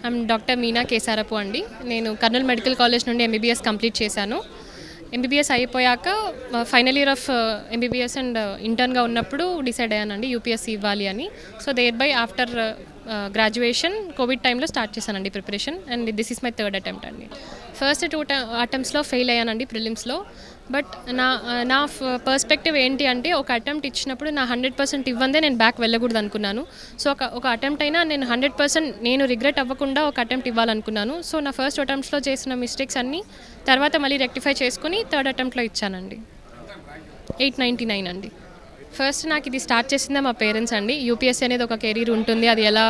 I'm doctor Meena Kesarapu అండి. నేను Kurnool medical college నుండి ఎంబీబీఎస్ కంప్లీట్ చేశాను. ఎంబీబీఎస్ అయిపోయాక final year of MBBS and ఇంటర్న్గా ఉన్నప్పుడు డిసైడ్ అయ్యానండి యూపీఎస్సీ ఇవ్వాలి అని. So thereby after graduation covid టైంలో స్టార్ట్ చేశానండి preparation. And this is my third attempt అండి. ఫస్ట్ 2 అటెంప్ట్స్లో ఫెయిల్ అయ్యానండి ప్రిలిమ్స్లో. బట్ నా పర్స్పెక్టివ్ ఏంటి అంటే, ఒక అటెంప్ట్ ఇచ్చినప్పుడు నా 100% ఇవ్వందే నేను బ్యాక్ వెళ్ళకూడదు అనుకున్నాను. సో ఒక అటెంప్ట్ అయినా నేను 100% నేను రిగ్రెట్ అవ్వకుండా ఒక అటెంప్ట్ ఇవ్వాలనుకున్నాను. సో నా ఫస్ట్ అటెంప్ట్స్లో చేసిన మిస్టేక్స్ అన్నీ తర్వాత మళ్ళీ రెక్టిఫై చేసుకుని థర్డ్ అటెంప్ట్లో ఇచ్చానండి. 899 అండి. ఫస్ట్ నాకు ఇది స్టార్ట్ చేసిందే మా పేరెంట్స్ అండి. యూపీఎస్సీ అనేది ఒక కెరీర్ ఉంటుంది, అది ఎలా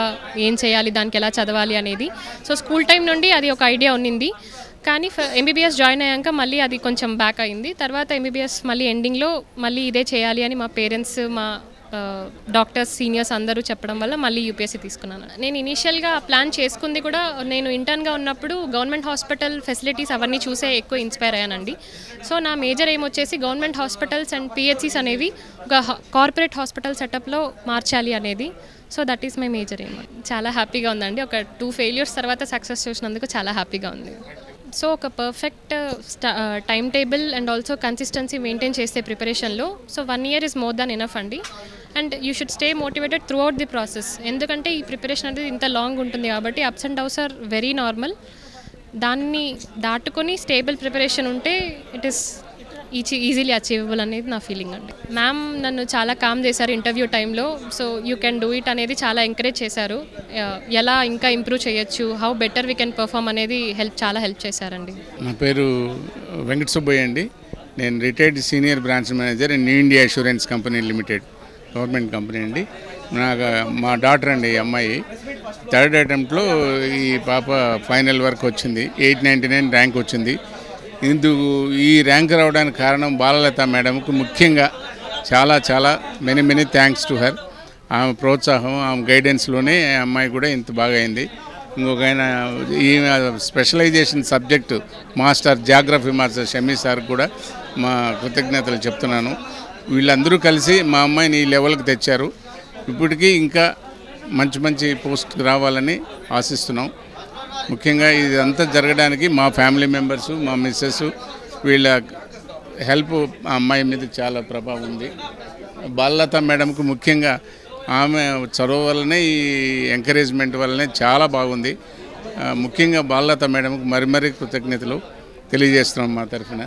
ఏం చేయాలి, దానికి ఎలా చదవాలి అనేది. సో స్కూల్ టైం నుండి అది ఒక ఐడియా ఉన్నింది. కానీ ఎంబీబీఎస్ జాయిన్ అయ్యాక మళ్ళీ అది కొంచెం బ్యాక్ అయింది. తర్వాత ఎంబీబీఎస్ మళ్ళీ ఎండింగ్లో మళ్ళీ ఇదే చేయాలి అని మా పేరెంట్స్, మా డాక్టర్స్, సీనియర్స్ అందరూ చెప్పడం వల్ల మళ్ళీ యూపీఎస్సీ తీసుకున్నాను. నేను ఇనీషియల్గా ప్లాన్ చేసుకుంది కూడా, నేను ఇంటర్న్గా ఉన్నప్పుడు గవర్నమెంట్ హాస్పిటల్ ఫెసిలిటీస్ అవన్నీ చూసే ఎక్కువ ఇన్స్పైర్ అయ్యానండి. సో నా మేజర్ ఏం వచ్చేసి గవర్నమెంట్ హాస్పిటల్స్ అండ్ పిహెచ్సిస్ అనేవి ఒక కార్పొరేట్ హాస్పిటల్ సెటప్లో మార్చాలి అనేది. So that is my major ఏం. చాలా హ్యాపీగా ఉందండి. ఒక 2 ఫెయిల్యూర్స్ తర్వాత సక్సెస్ చూసినందుకు చాలా హ్యాపీగా ఉంది. సో ఒక perfect time table and also consistency maintain చేస్తే ప్రిపరేషన్లో, so 1 year is more than enough అండి. And you should stay motivated throughout the process. ఎందుకంటే ఈ ప్రిపరేషన్ అనేది ఇంత లాంగ్ ఉంటుంది కాబట్టి ups and downs are very normal. దాన్ని దాటుకొని స్టేబుల్ ప్రిపరేషన్ ఉంటే ఇట్ ఈస్ ఈజీలీ అచీవబుల్ అనేది నా ఫీలింగ్ అండి. మ్యామ్ నన్ను చాలా కామ్ చేశారు ఇంటర్వ్యూ టైంలో. So you can do it అనేది చాలా ఎంకరేజ్ చేశారు. ఎలా ఇంకా ఇంప్రూవ్ చేయొచ్చు, how better we can perform అనేది చాలా హెల్ప్ చేశారండి. నా పేరు వెంకట సుబ్బయ్య అండి. నేను retired senior branch manager new India assurance company limited, government company అండి. మా డాటర్ అండి, ఈ అమ్మాయి థర్డ్ అటెంప్ట్లో ఈ పాప ఫైనల్ వరకు వచ్చింది. 899 ర్యాంక్ వచ్చింది. ఇందుకు ఈ ర్యాంక్ రావడానికి కారణం బాలలత మేడంకు ముఖ్యంగా చాలా మెనీ థ్యాంక్స్ టు హర్. ఆమె ప్రోత్సాహం, ఆమె గైడెన్స్లోనే అమ్మాయి కూడా ఇంత బాగా అయింది. ఇంకొక ఆయన ఈ specialization subject master, geography master Shami sir కూడా మా కృతజ్ఞతలు చెప్తున్నాను. వీళ్ళందరూ కలిసి మా అమ్మాయిని ఈ లెవెల్కి తెచ్చారు. ఇప్పటికీ ఇంకా మంచి పోస్ట్కి రావాలని ఆశిస్తున్నాం. ముఖ్యంగా ఇదంతా జరగడానికి మా ఫ్యామిలీ మెంబర్స్, మా మిస్సెస్, వీళ్ళ హెల్ప్ ఆ అమ్మాయి మీద చాలా ప్రభావం ఉంది. బాలలత మేడంకు ముఖ్యంగా ఆమె చదువు వల్లనే, ఈ ఎంకరేజ్మెంట్ వల్లనే చాలా బాగుంది. ముఖ్యంగా బాలలత మేడంకు మరీ కృతజ్ఞతలు తెలియజేస్తున్నాం మా తరఫున.